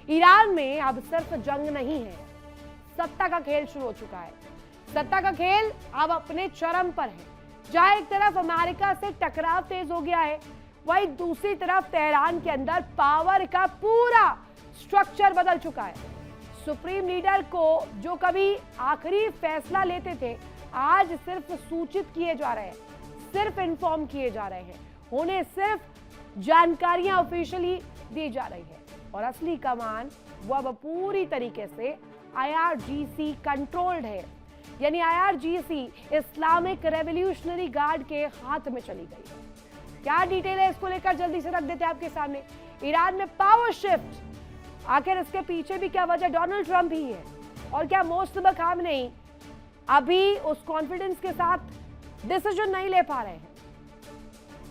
Iran में अब सिर्फ जंग नहीं है, सत्ता का खेल शुरू हो चुका है। सत्ता का खेल अब अपने चरम पर है। जहां एक तरफ अमेरिका से टकराव तेज हो गया है, वहीं दूसरी तरफ तेहरान के अंदर पावर का पूरा स्ट्रक्चर बदल चुका है। सुप्रीम लीडर को जो कभी आखिरी फैसला लेते थे, आज सिर्फ सूचित किए जा रहे हैं, सिर्फ इन्फॉर्म किए जा रहे हैं, उन्हें सिर्फ जानकारियां ऑफिशियली दी जा रही है और असली कमान वो अब पूरी तरीके से IRGC कंट्रोल्ड है। यानी IRGC इस्लामिक रेवोल्यूशनरी गार्ड के हाथ में चली गई है। क्या डिटेल है इसको लेकर जल्दी से रख देते हैं आपके सामने। ईरान में पावर शिफ्ट, आखिर इसके पीछे भी क्या वजह डोनाल्ड ट्रंप ही है और क्या मुस्तफा खामनेई अभी उस कॉन्फिडेंस के साथ डिसीजन नहीं ले पा रहे हैं।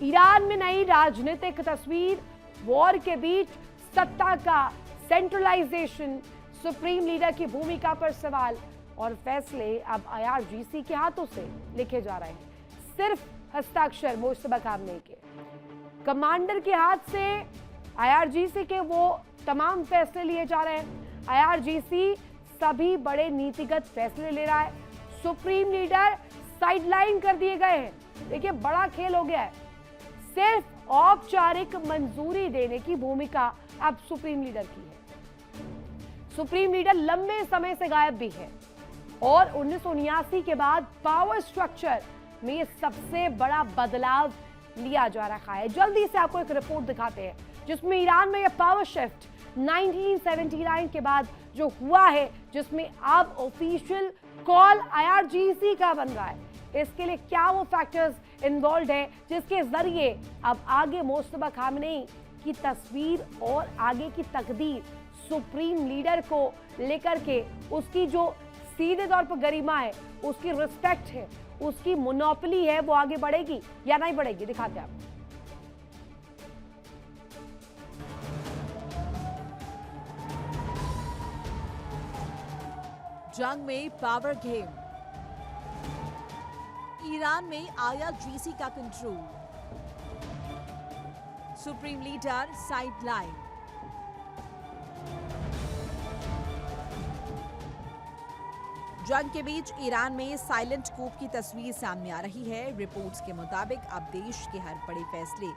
ईरान में नई राजनीतिक तस्वीर, वॉर के बीच सत्ता का सेंट्रलाइजेशन, सुप्रीम लीडर की भूमिका पर सवाल और फैसले अब IRGC के हाथों से लिखे जा रहे हैं। सिर्फ हस्ताक्षर मुस्तफा खामनेई के, कमांडर के हाथ से IRGC के वो तमाम फैसले लिए जा रहे हैं। IRGC सभी बड़े नीतिगत फैसले ले रहा है। सुप्रीम लीडर साइडलाइन कर दिए गए हैं। देखिए बड़ा खेल हो गया है। सिर्फ औपचारिक मंजूरी देने की भूमिका अब सुप्रीम लीडर की है। सुप्रीम लीडर लंबे समय से गायब भी है और 1979 के बाद पावर स्ट्रक्चर में सबसे बड़ा बदलाव लिया जा रहा है। जल्दी से आपको एक रिपोर्ट दिखाते हैं जिसमें ईरान में यह पावर शिफ्ट 1979 के बाद जो हुआ है, जिसमें अब ऑफिशियल कॉल IRGC का बन रहा है। इसके लिए क्या वो फैक्टर्स इन्वॉल्व है जिसके जरिए अब आगे मुस्तफा खामनेई की तस्वीर और आगे की तकदीर सुप्रीम लीडर को लेकर के उसकी जो सीधे तौर पर गरिमा है, उसकी रिस्पेक्ट है, उसकी मोनोपोली है, वो आगे बढ़ेगी या नहीं बढ़ेगी, दिखाते हैं आप। जंग में पावर गेम, ईरान में IRGC का कंट्रोल, सुप्रीम लीडर साइडलाइन। जंग के बीच ईरान में साइलेंट कूप की तस्वीर सामने आ रही है। रिपोर्ट्स के मुताबिक अब देश के हर बड़े फैसले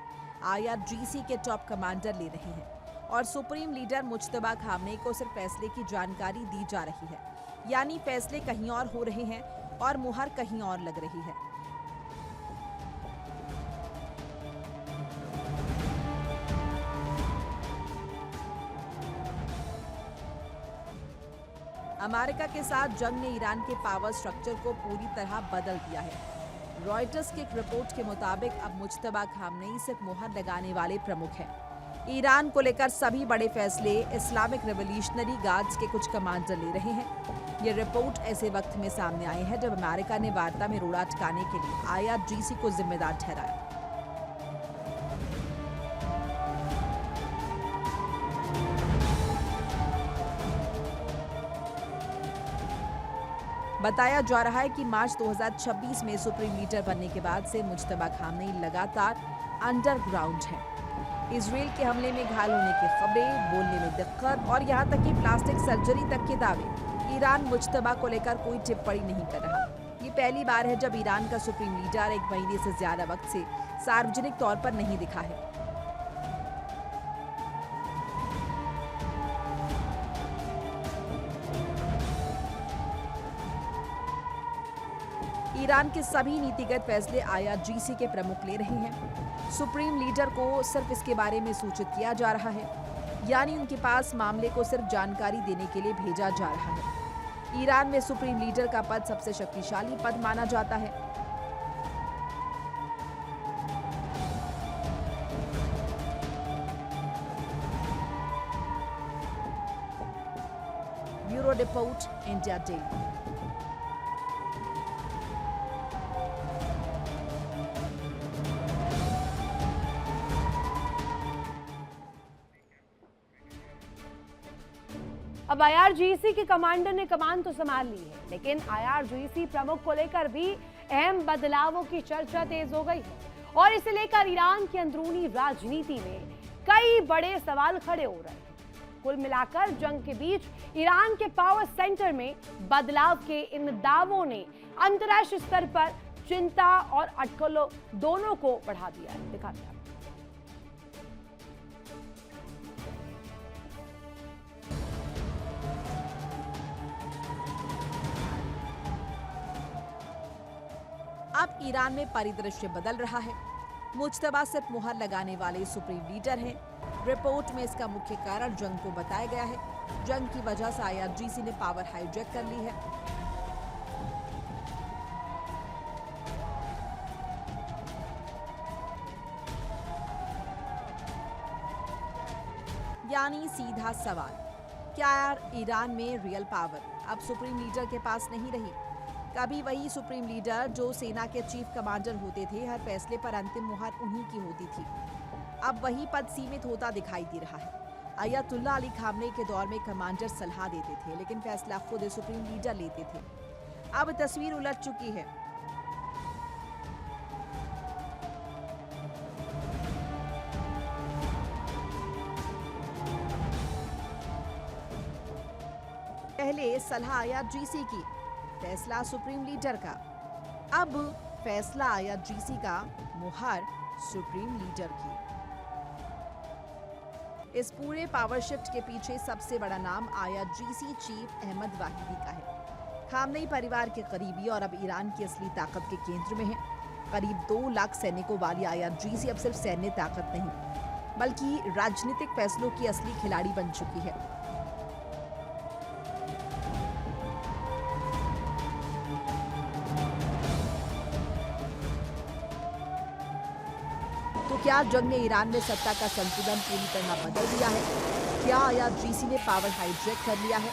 IRGC के टॉप कमांडर ले रहे हैं और सुप्रीम लीडर मुज्तबा खामनेई को सिर्फ फैसले की जानकारी दी जा रही है। यानी फैसले कहीं और हो रहे हैं और मुहर कहीं और लग रही है। अमेरिका के साथ जंग ने ईरान के पावर स्ट्रक्चर को पूरी तरह बदल दिया है। रॉयटर्स की एक रिपोर्ट के मुताबिक अब मुज्तबा खामनेई सिर्फ मुहर लगाने वाले प्रमुख हैं। ईरान को लेकर सभी बड़े फैसले इस्लामिक रेवोल्यूशनरी गार्ड्स के कुछ कमांडर ले रहे हैं। ये रिपोर्ट ऐसे वक्त में सामने आई है जब अमेरिका ने वार्ता में रोड़ा अटकाने के लिए IRGC को जिम्मेदार ठहराया। बताया जा रहा है कि मार्च 2026 में सुप्रीम लीडर बनने के बाद से मुज्तबा खामनेई लगातार अंडरग्राउंड है। इजराइल के हमले में घायल होने की खबरें, बोलने में दिक्कत और यहां तक कि प्लास्टिक सर्जरी तक के दावे। ईरान मुज्तबा को लेकर कोई टिप्पणी नहीं कर रहा। ये पहली बार है जब ईरान का सुप्रीम लीडर एक महीने से ज्यादा वक्त से सार्वजनिक तौर पर नहीं दिखा है। ईरान के सभी नीतिगत फैसले IRGC के प्रमुख ले रहे हैं। सुप्रीम लीडर को सिर्फ इसके बारे में सूचित किया जा रहा है, यानी उनके पास मामले को सिर्फ जानकारी देने के लिए भेजा जा रहा है। ईरान में सुप्रीम लीडर का पद सबसे शक्तिशाली पद माना जाता है। Bureau report, India daily. अब IRGC के कमांडर ने कमान तो संभाल ली है, लेकिन IRGC प्रमुख को लेकर भी अहम बदलावों की चर्चा तेज हो गई है और इसे लेकर ईरान की अंदरूनी राजनीति में कई बड़े सवाल खड़े हो रहे हैं। कुल मिलाकर जंग के बीच ईरान के पावर सेंटर में बदलाव के इन दावों ने अंतर्राष्ट्रीय स्तर पर चिंता और अटकलों दोनों को बढ़ा दिया है। दिखाते हैं अब ईरान में परिदृश्य बदल रहा है। मुज्तबा सिर्फ मुहर लगाने वाले सुप्रीम लीडर हैं। रिपोर्ट में इसका मुख्य कारण जंग को बताया गया है। जंग की वजह से IRGC ने पावर हाईजैक कर ली है। यानी सीधा सवाल, क्या ईरान में रियल पावर अब सुप्रीम लीडर के पास नहीं रही? कभी वही सुप्रीम लीडर जो सेना के चीफ कमांडर होते थे, हर फैसले पर अंतिम मुहर उन्हीं की होती थी, अब वही पद सीमित होता दिखाई दे रहा है। अयतुल्ला अली खामनेई के दौर में कमांडर सलाह देते थे, लेकिन फैसला खुद सुप्रीम लीडर लेते थे। अब तस्वीर उलट चुकी है। पहले सलाह IRGC की, फैसला सुप्रीम लीडर का। अब फैसला IRGC का, मुहर सुप्रीम लीडर की। इस पूरे पावर शिफ्ट के पीछे सबसे बड़ा नाम IRGC चीफ अहमद वाहिदी का है। खामनेई परिवार के करीबी और अब ईरान की असली ताकत के केंद्र में है। करीब 2 लाख सैनिकों वाली IRGC अब सिर्फ सैन्य ताकत नहीं, बल्कि राजनीतिक फैसलों की असली खिलाड़ी बन चुकी है। तो क्या जंग ने ईरान में सत्ता का संतुलन पूरी तरह बदल दिया है? क्या IRGC ने पावर हाईजैक कर लिया है?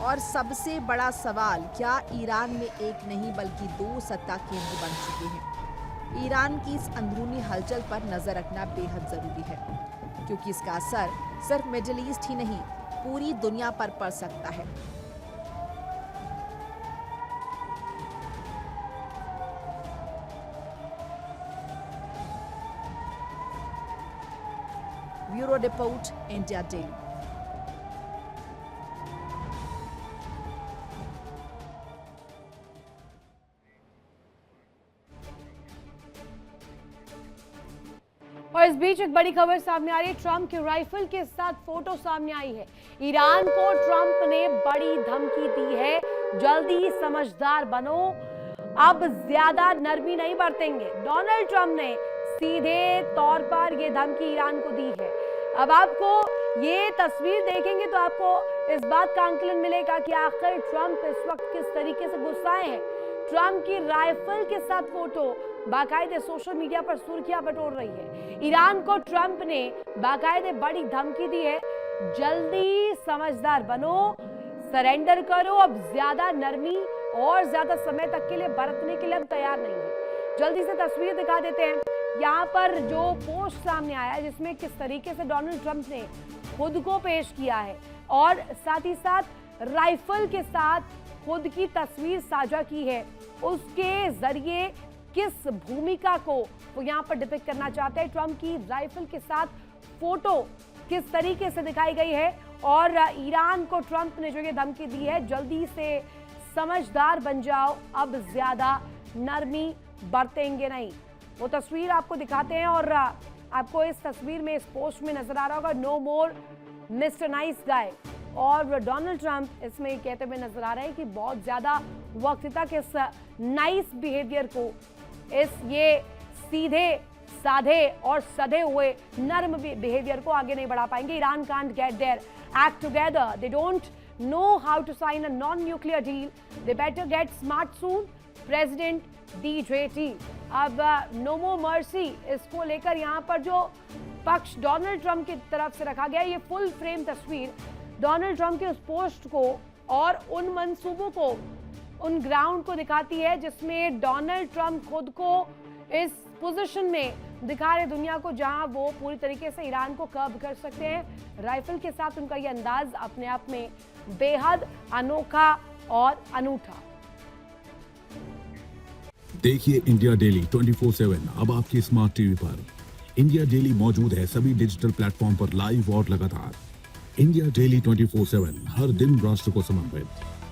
और सबसे बड़ा सवाल, क्या ईरान में एक नहीं बल्कि 2 सत्ता केंद्र बन चुके हैं? ईरान की इस अंदरूनी हलचल पर नजर रखना बेहद जरूरी है, क्योंकि इसका असर सिर्फ मिडिल ईस्ट ही नहीं, पूरी दुनिया पर पड़ सकता है। Bureau report, India daily. और इस बीच एक बड़ी खबर सामने आ रही है। ट्रंप की राइफल के साथ फोटो सामने आई है। ईरान को ट्रंप ने बड़ी धमकी दी है, जल्दी समझदार बनो, अब ज्यादा नरमी नहीं बरतेंगे। डोनाल्ड ट्रंप ने सीधे तौर पर यह धमकी ईरान को दी है। अब आपको ये तस्वीर देखेंगे तो आपको इस बात का आंकलन मिलेगा कि आखिर ट्रंप इस वक्त किस तरीके से गुस्साए हैं। ट्रंप की राइफल के साथ फोटो बाकायदे सोशल मीडिया पर सुर्खियां बटोर रही है। ईरान को ट्रंप ने बाकायदे बड़ी धमकी दी है, जल्दी समझदार बनो, सरेंडर करो, अब ज्यादा नरमी और ज्यादा समय तक के लिए बरतने के लिए हम तैयार नहीं है। जल्दी से तस्वीर दिखा देते हैं। यहाँ पर जो पोस्ट सामने आया है जिसमें किस तरीके से डोनाल्ड ट्रंप ने खुद को पेश किया है और साथ ही साथ राइफल के साथ खुद की तस्वीर साझा की है, उसके जरिए किस भूमिका को वो यहाँ पर डिपिक्ट करना चाहते हैं। ट्रंप की राइफल के साथ फोटो किस तरीके से दिखाई गई है और ईरान को ट्रंप ने जो ये धमकी दी है, जल्दी से समझदार बन जाओ, अब ज्यादा नरमी बरतेंगे नहीं। वो तस्वीर आपको दिखाते हैं और आपको इस तस्वीर में, इस पोस्ट में नजर आ रहा होगा, नो मोर मिस्टर नाइस गाय। और डोनाल्ड ट्रंप इसमें कहते हुए नजर आ रहे हैं कि बहुत ज्यादा वक्त तक इस नाइस बिहेवियर को, इस ये सीधे साधे और सधे हुए नर्म बिहेवियर को आगे नहीं बढ़ा पाएंगे। Iran can't get their act together, they don't know how to sign a non nuclear deal, they better get smart soon, president DJT। अब नो मोर मर्सी, इसको लेकर यहाँ पर जो पक्ष डोनाल्ड ट्रंप की तरफ से रखा गया, ये फुल फ्रेम तस्वीर डोनाल्ड ट्रंप के उस पोस्ट को और उन मंसूबों को, उन ग्राउंड को दिखाती है जिसमें डोनाल्ड ट्रंप खुद को इस पोजीशन में दिखा रहे दुनिया को जहां वो पूरी तरीके से ईरान को कर्ब कर सकते हैं। राइफल के साथ उनका ये अंदाज अपने आप में बेहद अनोखा और अनूठा। देखिए इंडिया डेली 24/7 अब आपकी स्मार्ट टीवी पर। इंडिया डेली मौजूद है सभी डिजिटल प्लेटफॉर्म पर लाइव और लगातार। इंडिया डेली 24/7, हर दिन राष्ट्र को समर्पित।